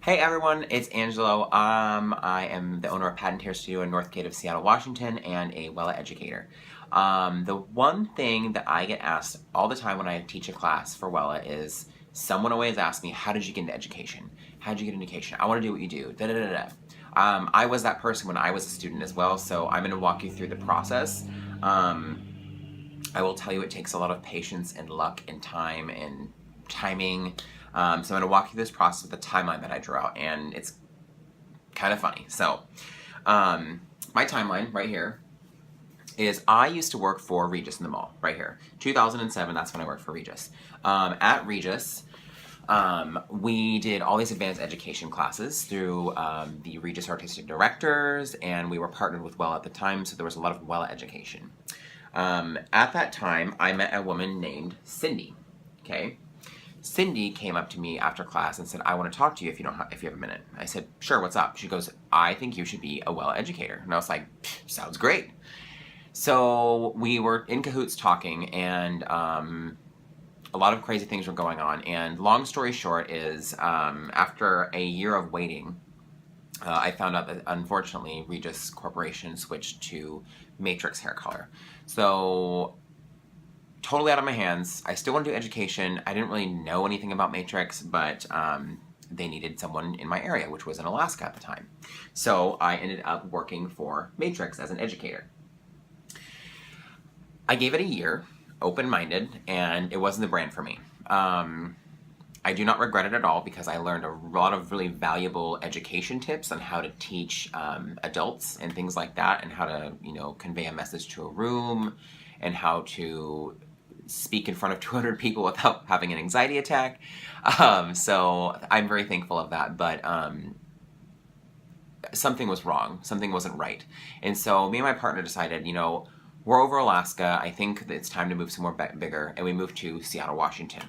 Hey everyone, it's Angelo. I am the owner of Patent Hair Studio in Northgate of Seattle, Washington, and a Wella educator. The one thing that I get asked all the time when I teach a class for Wella is someone always asks me, how did you get into education? How did you get into education? I want to do what you do. Da, da, da, da. I was that person when I was a student as well, so I'm going to walk you through the process. I will tell you it takes a lot of patience and luck and time and timing. So I'm going to walk you through this process with the timeline that I drew out, and it's kind of funny. So my timeline right here is I used to work for Regis in the mall, right here. 2007, that's when I worked for Regis. At Regis, we did all these advanced education classes through the Regis Artistic Directors, and we were partnered with Wella at the time, so there was a lot of Wella education. At that time, I met a woman named Cindy, okay? Cindy came up to me after class and said, I want to talk to you if you have a minute. I said, sure, what's up? She goes, I think you should be a Wella educator. And I was like, sounds great. So we were in cahoots talking, and a lot of crazy things were going on. And long story short is, after a year of waiting, I found out that unfortunately Regis Corporation switched to Matrix hair color. So totally out of my hands. I still want to do education. I didn't really know anything about Matrix, but they needed someone in my area, which was in Alaska at the time. So I ended up working for Matrix as an educator. I gave it a year, open-minded, and it wasn't the brand for me. I do not regret it at all because I learned a lot of really valuable education tips on how to teach adults and things like that, and how to, convey a message to a room, and how to speak in front of 200 people without having an anxiety attack. So I'm very thankful of that, but something was wrong. Something wasn't right. And so me and my partner decided, we're over Alaska. I think that it's time to move somewhere bigger, and we moved to Seattle, Washington.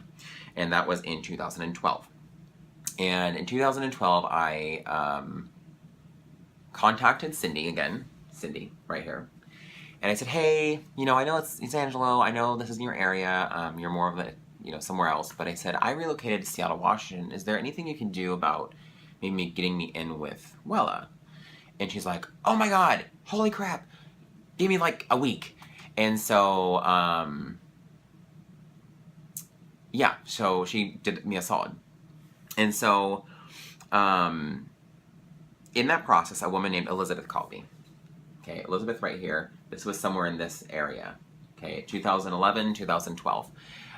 And that was in 2012. And in 2012, I contacted Cindy again. Cindy, right here. And I said, hey, I know it's Angelo. I know this is in your area. You're more of a, somewhere else. But I said, I relocated to Seattle, Washington. Is there anything you can do about maybe getting me in with Wella? And she's like, oh my God, holy crap. Give me like a week. And so, yeah, so she did me a solid. And so, in that process, a woman named Elizabeth called me. Okay, Elizabeth right here. This was somewhere in this area. Okay, 2011, 2012.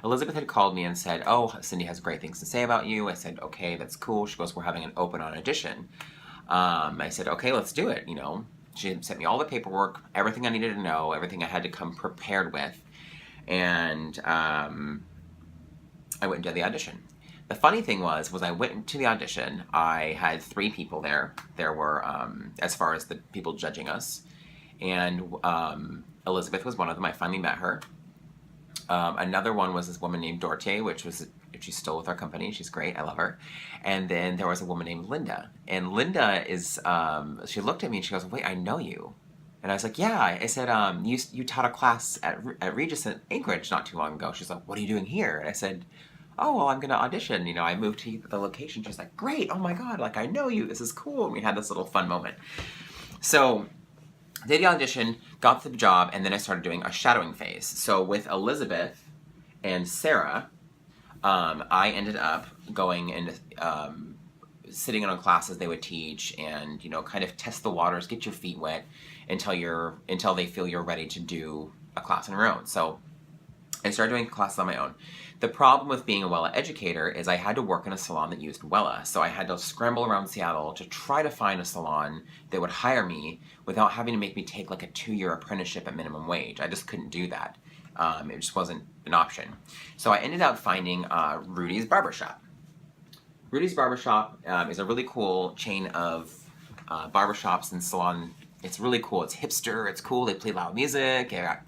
Elizabeth had called me and said, oh, Cindy has great things to say about you. I said, okay, that's cool. She goes, we're having an open on audition. I said, okay, let's do it, She had sent me all the paperwork, everything I needed to know, everything I had to come prepared with. And I went and did the audition. The funny thing was I went to the audition, I had 3 people there. There were, as far as the people judging us, and Elizabeth was one of them. I finally met her. Another one was this woman named Dorte, she's still with our company. She's great. I love her. And then there was a woman named Linda. And Linda is, she looked at me and she goes, wait, I know you. And I was like, yeah. I said, you taught a class at Regis in Anchorage not too long ago. She's like, what are you doing here? And I said, oh, well, I'm going to audition. I moved to the location. She's like, great. Oh my God. Like, I know you. This is cool. And we had this little fun moment. So did the audition, got the job, and then I started doing a shadowing phase. So with Elizabeth and Sarah, I ended up going and sitting in on classes they would teach, and kind of test the waters, get your feet wet until they feel you're ready to do a class on your own. So I started doing classes on my own. The problem with being a Wella educator is I had to work in a salon that used Wella, so I had to scramble around Seattle to try to find a salon that would hire me without having to make me take like a 2-year apprenticeship at minimum wage. I just couldn't do that. It just wasn't an option. So I ended up finding Rudys Barbershop. Rudys Barbershop is a really cool chain of barbershops and salon. It's really cool. It's hipster. It's cool. They play loud music. They got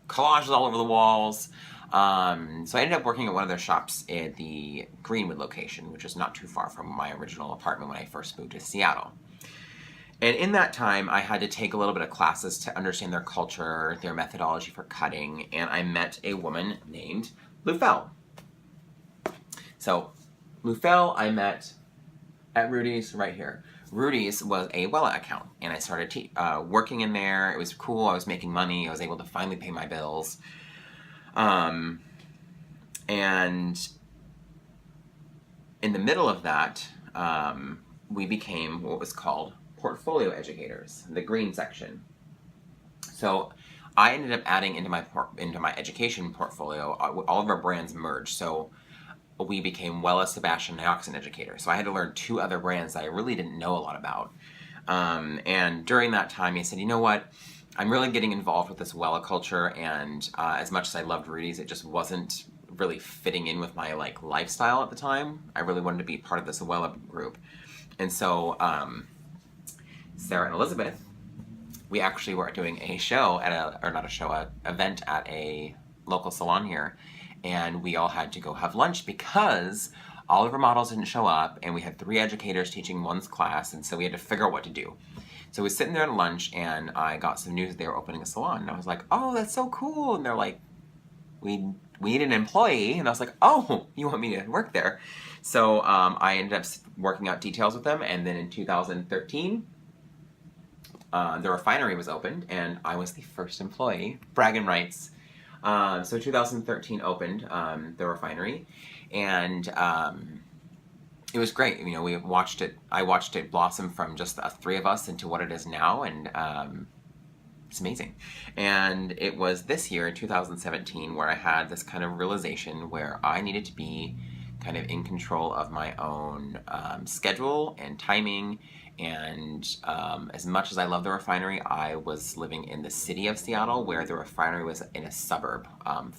collages all over the walls. So I ended up working at one of their shops at the Greenwood location, which is not too far from my original apartment when I first moved to Seattle. And in that time, I had to take a little bit of classes to understand their culture, their methodology for cutting, and I met a woman named Lufel. So Lufel I met At Rudys, right here. Rudys was a Wella account, and I started working in there. It was cool. I was making money. I was able to finally pay my bills. And in the middle of that, we became what was called portfolio educators, the green section. So I ended up adding into my education portfolio, all of our brands merged. So we became Wella, Sebastian, Nioxin educators. So I had to learn 2 other brands that I really didn't know a lot about. And during that time, I said, you know what? I'm really getting involved with this Wella culture, and as much as I loved Rudys, it just wasn't really fitting in with my lifestyle at the time. I really wanted to be part of this Wella group. And so Sarah and Elizabeth, we actually were doing a show at an event at a local salon here, and we all had to go have lunch because all of our models didn't show up, and we had 3 educators teaching one's class, and so we had to figure out what to do. So we were sitting there at lunch, and I got some news that they were opening a salon, and I was like, oh, that's so cool. And they're like, we need an employee, and I was like, oh, you want me to work there? So I ended up working out details with them, and then in 2013, the refinery was opened, and I was the first employee, bragging rights. So 2013 opened the refinery, and it was great. You know, I watched it blossom from just the 3 of us into what it is now, and it's amazing. And it was this year, in 2017, where I had this kind of realization where I needed to be kind of in control of my own schedule and timing. And as much as I love the refinery, I was living in the city of Seattle, where the refinery was in a suburb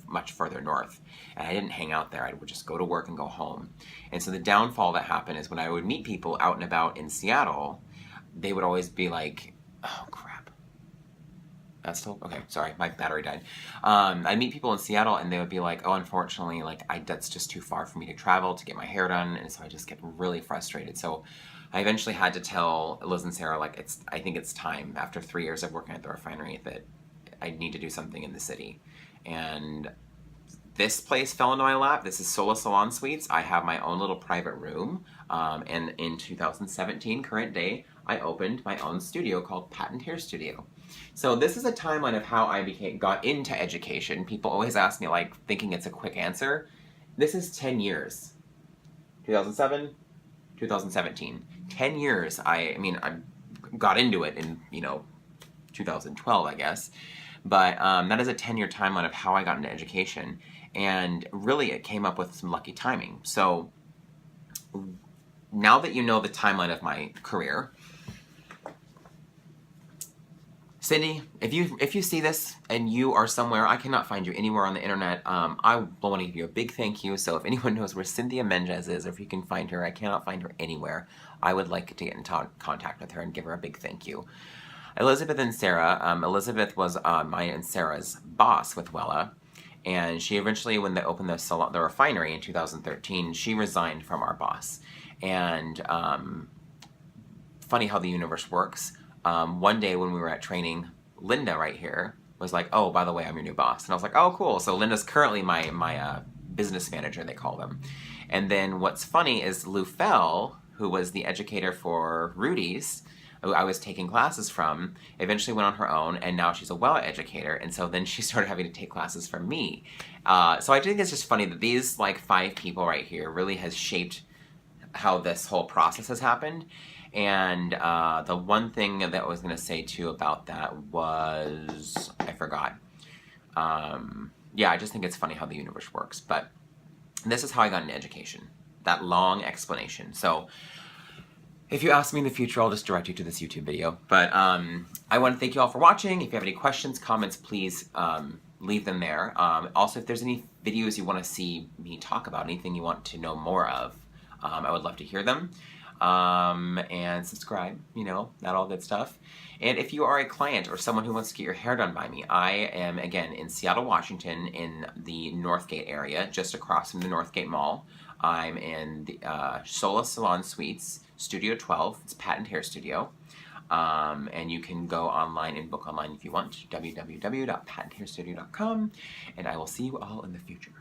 much further north. And I didn't hang out there. I would just go to work and go home. And so the downfall that happened is when I would meet people out and about in Seattle, they would always be like, oh, crap. That's still, okay, sorry, my battery died. I'd meet people in Seattle, and they would be like, oh, unfortunately, that's just too far for me to travel to get my hair done. And so I just get really frustrated. So I eventually had to tell Liz and Sarah, I think it's time, after 3 years of working at the refinery, that I need to do something in the city. And this place fell into my lap. This is Sola Salon Suites. I have my own little private room. And in 2017, current day, I opened my own studio called Patent Hair Studio. So this is a timeline of how I got into education. People always ask me, thinking it's a quick answer. This is 10 years. 2007, 2017. 10 years. I got into it in, 2012, I guess. But that is a 10-year timeline of how I got into education. And really, it came up with some lucky timing. So now that you know the timeline of my career, Cindy, if you see this and you are somewhere, I cannot find you anywhere on the internet, I want to give you a big thank you. So if anyone knows where Cynthia Menges is, or if you can find her, I cannot find her anywhere. I would like to get in contact with her and give her a big thank you. Elizabeth and Sarah, Elizabeth was mine and Sarah's boss with Wella, and she eventually, when they opened the refinery in 2013, she resigned from our boss. And funny how the universe works. One day when we were at training, Linda right here was like, oh, by the way, I'm your new boss. And I was like, oh, cool. So Linda's currently my business manager, they call them. And then what's funny is Lou Fell, who was the educator for Rudys, who I was taking classes from, eventually went on her own, and now she's a Wella educator. And so then she started having to take classes from me. So I think it's just funny that these 5 people right here really has shaped how this whole process has happened. And the one thing that I was going to say too about that was, I forgot. Yeah, I just think it's funny how the universe works. But this is how I got into education. That long explanation. So if you ask me in the future, I'll just direct you to this YouTube video. But I want to thank you all for watching. If you have any questions, comments, please leave them there. Also, if there's any videos you want to see me talk about, anything you want to know more of, I would love to hear them. And subscribe, that all good stuff. And if you are a client or someone who wants to get your hair done by me, I am, again, in Seattle, Washington, in the Northgate area, just across from the Northgate Mall. I'm in the Sola Salon Suites, Studio 12. It's Patent Hair Studio. And you can go online and book online if you want, www.patenthairstudio.com. And I will see you all in the future.